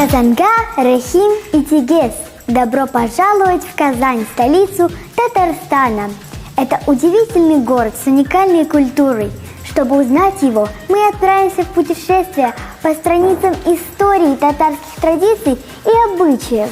Казанга, Рахим и Тигез. Добро пожаловать в Казань, столицу Татарстана. Это удивительный город с уникальной культурой. Чтобы узнать его, мы отправимся в путешествие по страницам истории татарских традиций и обычаев.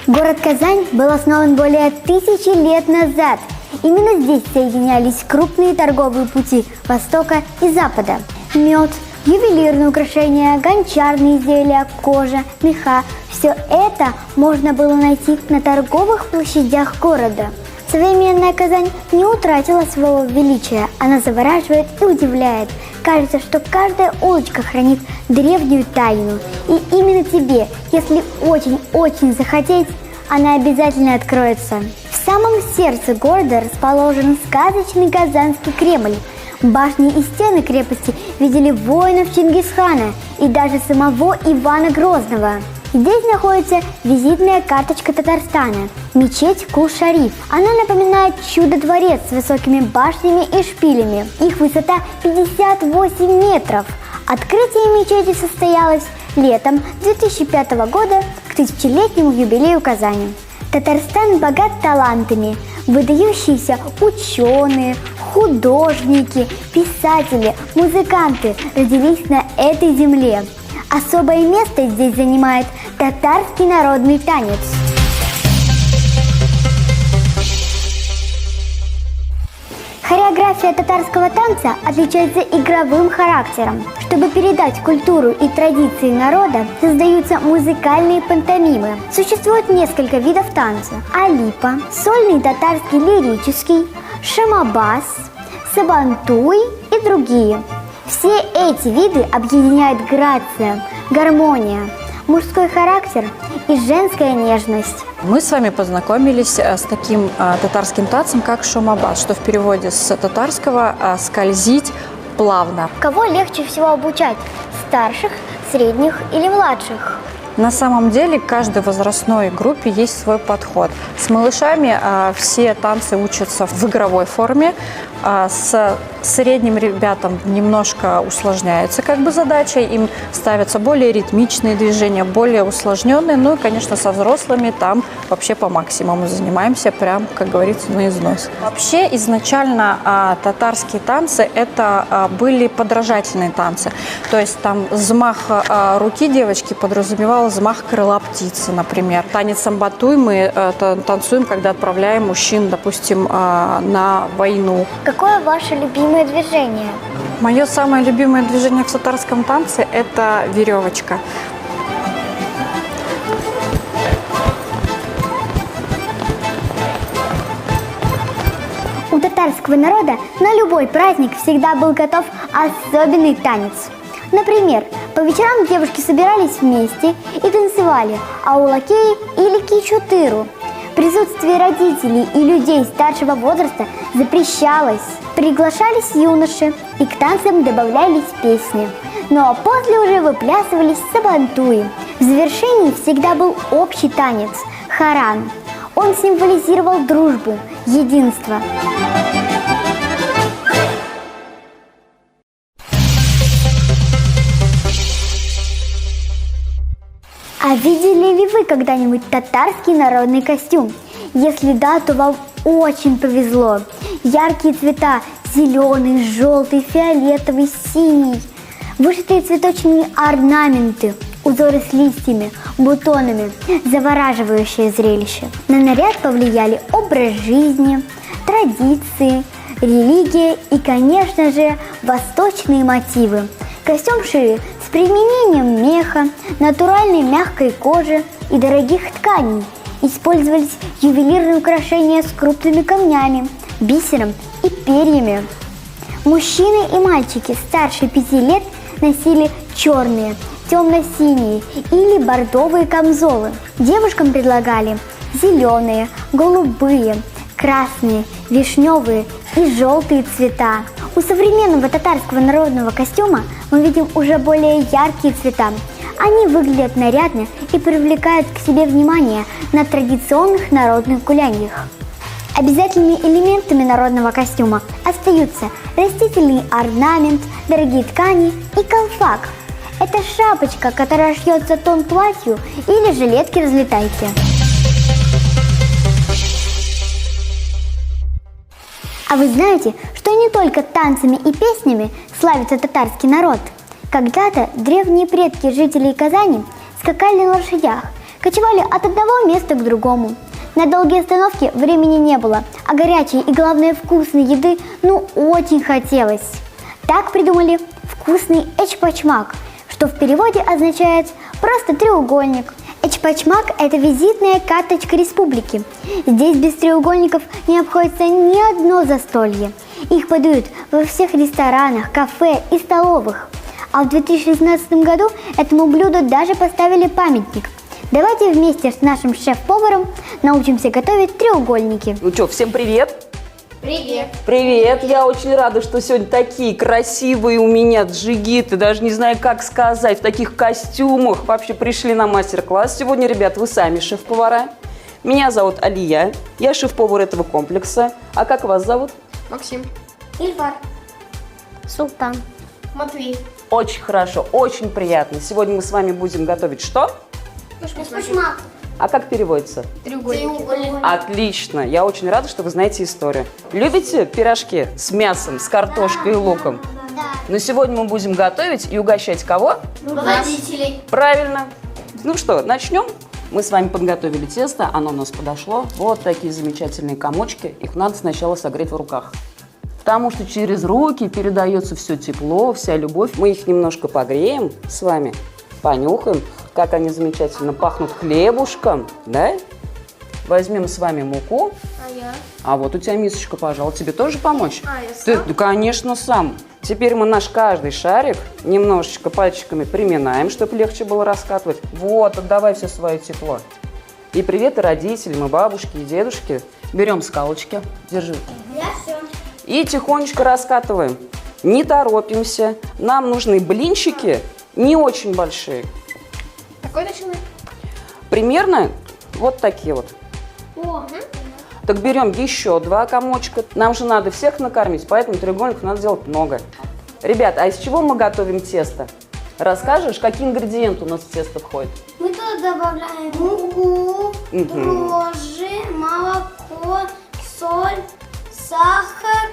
Город Казань был основан более 1000 лет назад. Именно здесь соединялись крупные торговые пути Востока и Запада. Мед, ювелирные украшения, гончарные изделия, кожа, меха – все это можно было найти на торговых площадях города. Современная Казань не утратила своего величия, она завораживает и удивляет. Кажется, что каждая улочка хранит древнюю тайну. И именно тебе, если очень-очень захотеть, она обязательно откроется. В самом сердце города расположен сказочный Казанский Кремль. Башни и стены крепости видели воинов Чингисхана и даже самого Ивана Грозного. Здесь находится визитная карточка Татарстана – мечеть Кул-Шариф. Она напоминает чудо-дворец с высокими башнями и шпилями. Их высота 58 метров. Открытие мечети состоялось летом 2005 года к 1000-летнему юбилею Казани. Татарстан богат талантами. Выдающиеся ученые, художники, писатели, музыканты родились на этой земле. Особое место здесь занимает татарский народный танец. Хореография татарского танца отличается игровым характером. Чтобы передать культуру и традиции народа, создаются музыкальные пантомимы. Существует несколько видов танца: алипа, сольный татарский лирический, шамабас, сабантуй и другие. Все эти виды объединяют грация, гармония, мужской характер и женская нежность. Мы с вами познакомились с таким татарским танцем, как шамабас, что в переводе с татарского «скользить плавно». Кого легче всего обучать – старших, средних или младших? На самом деле, к каждой возрастной группе есть свой подход. С малышами все танцы учатся в игровой форме. С средним ребятам немножко усложняется задача. Им ставятся более ритмичные движения, более усложненные. Ну и, конечно, со взрослыми там вообще по максимуму занимаемся, прям, как говорится, на износ. Вообще, изначально татарские танцы – это были подражательные танцы. То есть там взмах руки девочки подразумевал взмах крыла птицы, например. Танец самбатуй мы танцуем, когда отправляем мужчин, допустим, на войну. Какое ваше любимое движение? Мое самое любимое движение в татарском танце – это веревочка. У татарского народа на любой праздник всегда был готов особенный танец. Например, по вечерам девушки собирались вместе и танцевали аулакей или кичутыру. Присутствие родителей и людей старшего возраста запрещалось. Приглашались юноши, и к танцам добавлялись песни. Ну а после уже выплясывались сабантуи. В завершении всегда был общий танец – харан. Он символизировал дружбу, единство. А видели ли вы когда-нибудь татарский народный костюм? Если да, то вам очень повезло. Яркие цвета – зеленый, желтый, фиолетовый, синий. Вышитые цветочные орнаменты, узоры с листьями, бутонами – завораживающее зрелище. На наряд повлияли образ жизни, традиции, религия и, конечно же, восточные мотивы. Костюм шили с применением меха, натуральной мягкой кожи и дорогих тканей. Использовались ювелирные украшения с крупными камнями, бисером и перьями. Мужчины и мальчики старше 5 лет носили черные, темно-синие или бордовые камзолы. Девушкам предлагали зеленые, голубые, красные, вишневые и желтые цвета. У современного татарского народного костюма мы видим уже более яркие цвета. Они выглядят нарядно и привлекают к себе внимание на традиционных народных гуляниях. Обязательными элементами народного костюма остаются растительный орнамент, дорогие ткани и колфак. Это шапочка, которая шьется тон платью или жилетки-разлетайки. А вы знаете, что не только танцами и песнями славится татарский народ? Когда-то древние предки жителей Казани скакали на лошадях, кочевали от одного места к другому. На долгие остановки времени не было, а горячей и, главное, вкусной еды очень хотелось. Так придумали вкусный эчпочмак, что в переводе означает просто треугольник. Эчпочмак – это визитная карточка республики. Здесь без треугольников не обходится ни одно застолье. Их подают во всех ресторанах, кафе и столовых. А в 2016 году этому блюду даже поставили памятник. Давайте вместе с нашим шеф-поваром научимся готовить треугольники. Ну что, всем привет! Привет! Привет! Я очень рада, что сегодня такие красивые у меня джигиты, даже не знаю, как сказать, в таких костюмах вообще пришли на мастер-класс. Сегодня, ребят, вы сами шеф-повара. Меня зовут Алия, я шеф-повар этого комплекса. А как вас зовут? Максим. Ильфар. Султан. Матвей. Очень хорошо, очень приятно. Сегодня мы с вами будем готовить что? Эчпочмак. А как переводится? Треугольник. Отлично! Я очень рада, что вы знаете историю. Любите пирожки с мясом, с картошкой и луком? Да. Но сегодня мы будем готовить и угощать кого? Водителей. Правильно. Ну что, начнем? Мы с вами подготовили тесто, оно у нас подошло. Вот такие замечательные комочки. Их надо сначала согреть в руках. Потому что через руки передается все тепло, вся любовь. Мы их немножко погреем с вами, понюхаем, как они замечательно пахнут хлебушком, да? Возьмем с вами муку. А я? А вот у тебя мисочка, пожалуйста, тебе тоже помочь? А, я Ты, сам? да, конечно, сам. Теперь мы наш каждый шарик немножечко пальчиками приминаем, чтобы легче было раскатывать. Вот, отдавай все свое тепло. И привет и родителям, и бабушке, и дедушке. Берем скалочки, держи. Я все. И тихонечко раскатываем. Не торопимся. Нам нужны блинчики не очень большие. Какой начинай? Примерно вот такие вот. О, Так берем еще 2 комочка. Нам же надо всех накормить, поэтому треугольников надо делать много. Ребят, а из чего мы готовим тесто? Расскажешь, какие ингредиенты у нас в тесто входят? Мы туда добавляем муку, дрожжи, молоко, соль, сахар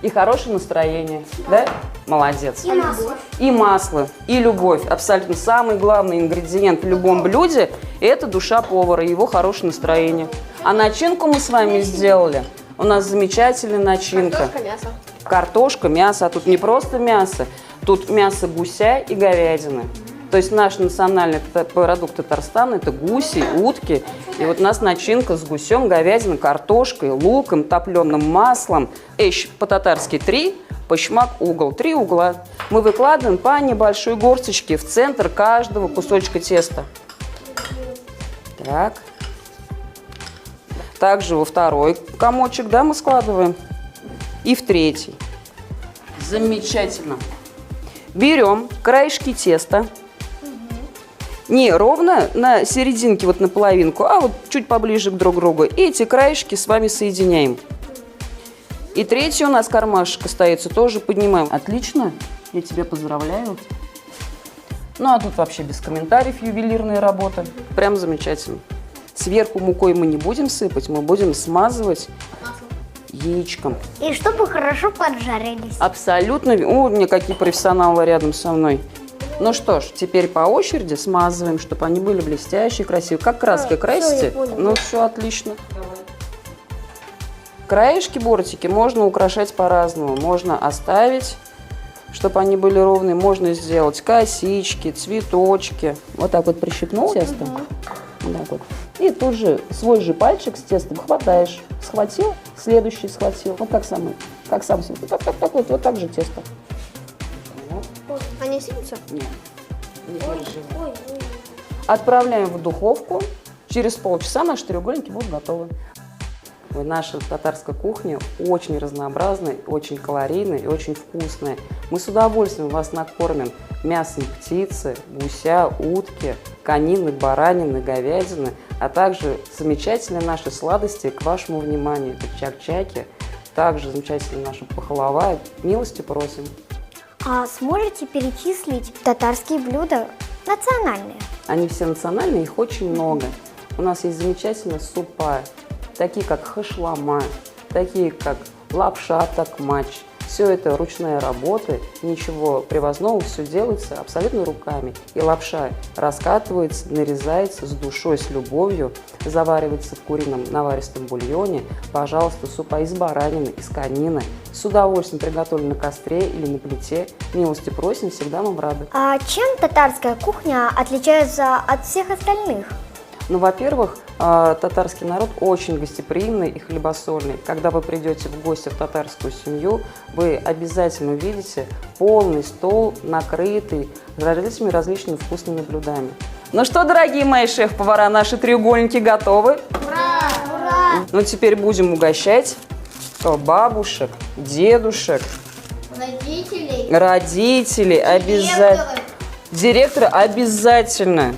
И хорошее настроение, да? Молодец. и масло. И масло, и любовь. Абсолютно самый главный ингредиент в любом блюде – это душа повара, его хорошее настроение. А начинку мы с вами сделали. У нас замечательная начинка. картошка, мясо. Картошка, мясо, а тут не просто мясо, тут мясо гуся и говядины. То есть наш национальный продукт Татарстана – это гуси, утки. И вот у нас начинка с гусем, говядиной, картошкой, луком, топленым маслом. Эщ по-татарски 3, почмак угол, 3 угла. Мы выкладываем по небольшой горсточке в центр каждого кусочка теста. Так. Также во второй комочек, да, мы складываем. И в третий. Замечательно. Берем краешки теста. Не ровно на серединке, вот на половинку, а вот чуть поближе к друг другу. И эти краешки с вами соединяем. И третий у нас кармашек остается, тоже поднимаем. Отлично, я тебя поздравляю. Ну а тут вообще без комментариев ювелирная работа. Прям замечательно. Сверху мукой мы не будем сыпать, мы будем смазывать яичком. И чтобы хорошо поджарились. Абсолютно. О, у меня какие профессионалы рядом со мной. Ну что ж, теперь по очереди смазываем, чтобы они были блестящие, красивые. Как краской красите? Ну все, отлично. Краешки, бортики можно украшать по-разному. Можно оставить, чтобы они были ровные. Можно сделать косички, цветочки. Вот так вот прищипнул тесто. Вот так вот. И тут же свой же пальчик с тестом хватаешь. Схватил, следующий схватил. Вот как сам вот так же тесто. Они сыпятся? Нет, не переживай. Отправляем в духовку. Через полчаса наши треугольники будут готовы. Наша татарская кухня очень разнообразная, очень калорийная и очень вкусная. Мы с удовольствием вас накормим мясом птицы, гуся, утки, конины, баранины, говядины, а также замечательные наши сладости к вашему вниманию. Это чак-чаки, также замечательная наша пахлава. Милости просим. А сможете перечислить татарские блюда национальные? Они все национальные, их очень много. У нас есть замечательные супа, такие как хашлама, такие как лапша такмач. Все это ручная работа, ничего привозного, все делается абсолютно руками. И лапша раскатывается, нарезается с душой, с любовью, заваривается в курином наваристом бульоне. Пожалуйста, супа из баранины, из конины. С удовольствием приготовлен на костре или на плите. Милости просим, всегда вам рады. А чем татарская кухня отличается от всех остальных? Ну, во-первых, татарский народ очень гостеприимный и хлебосольный. Когда вы придете в гости в татарскую семью, вы обязательно увидите полный стол, накрытый различными вкусными блюдами. Ну что, дорогие мои шеф-повара, наши треугольники готовы? Ура! Ну, теперь будем угощать бабушек, дедушек, родителей обязательно. Директора обязательно.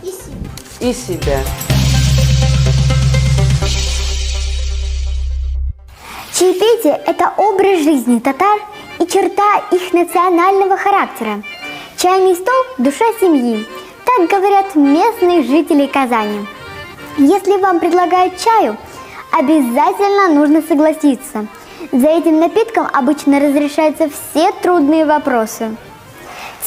И себя. Чаепитие – это образ жизни татар и черта их национального характера. Чайный стол – душа семьи. Так говорят местные жители Казани. Если вам предлагают чаю, обязательно нужно согласиться. За этим напитком обычно разрешаются все трудные вопросы.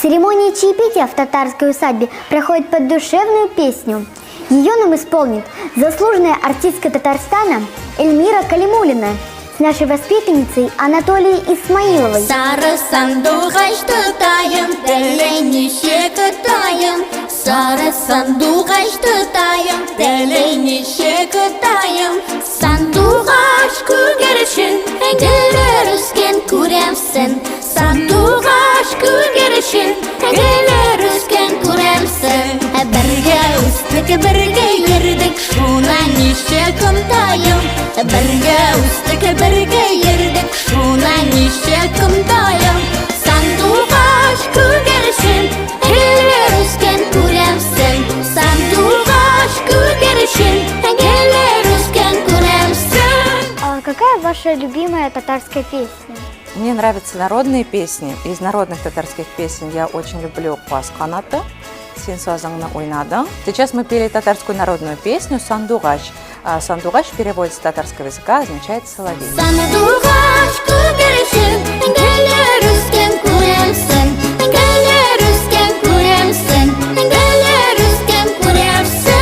Церемония чаепития в татарской усадьбе проходит под душевную песню. Ее нам исполнит заслуженная артистка Татарстана Эльмира Калимуллина с нашей воспитанницей Анатолией Исмаиловой. Сары сандугач тутайым, дәләйнеше кытайым. Сары сандугач тутайым, дәләйнеше кытайым. Сандугач күгәрешен, гөлләр үскән күрәмсен. Сандугач күгәрешен, гөлләр үскән күрәмсен. Бергә үстек, бергә йөрдек, шуна нише кымтайым. Бергә үстек, бергә йөрдек, шуна нише кымтайым. Сандугач күгәрешен, гөлләр үскән күрәмсен. Сандугач күгәрешен, гөлләр үскән күрәмсен. А какая ваша любимая татарская песня? Мне нравятся народные песни. Из народных татарских песен я очень люблю «Куас канаты», «Сен сазыңны ойнады». Сейчас мы пели татарскую народную песню «Сандугач». «Сандугач» в переводе с татарского языка означает «соловей». Сандугач күгәрешен, гөлләр үскән күрәмсен. Гөлләр үскән күрәмсен. Гөлләр үскән күрәмсен.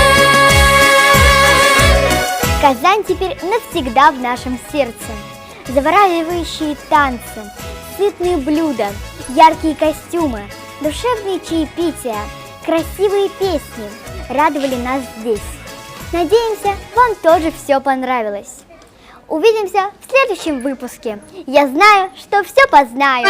Казань теперь навсегда в нашем сердце. Завораживающие танцы, сытные блюда, яркие костюмы, душевные чаепития, красивые песни радовали нас здесь. Надеемся, вам тоже все понравилось. Увидимся в следующем выпуске. Я знаю, что все познаю.